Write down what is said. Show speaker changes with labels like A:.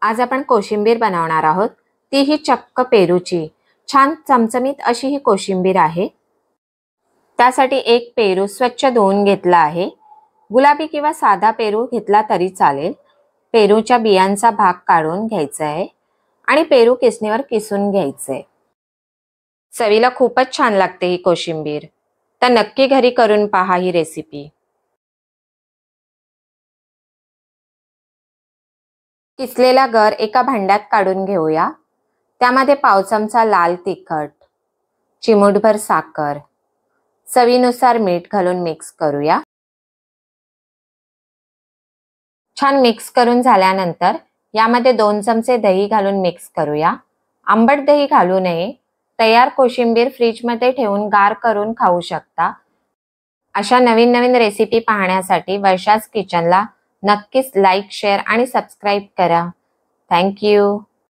A: आज आपण कोशिंबीर बनवणार आहोत, तीही चक्क पेरूची। छान चमचमीत अशी ही कोशिंबीर आहे। त्यासाठी एक पेरू स्वच्छ धुवून घेतला आहे। गुलाबी किंवा साधा पेरू घेतला तरी चालेल। पेरूच्या बियांचा भाग काढून घ्यायचा आहे आणि पेरू किसणीवर किसून घ्यायचे। चवीला खूपच छान लागते ही कोशिंबीर, तर नक्की घरी करून पहा ही रेसिपी। किसलेला गर एका भांड्यात काढून घेऊया। त्यामध्ये पाव चमचा लाल तिखट, चिमूटभर साखर, चवीनुसार मीठ घालून मिक्स करूया। छान मिक्स करून झाल्यानंतर यामध्ये 2 चमचे दही घालून मिक्स करूया। आंबट दही घालू नये। तयार कोशिंबीर फ्रीजमध्ये ठेवून गार करून खाऊ शकता। अशा नवीन नवीन रेसिपी पाहण्यासाठी वर्षाज किचनला नक्कीच लाईक, शेअर आणि सबस्क्राईब करा। Thank you.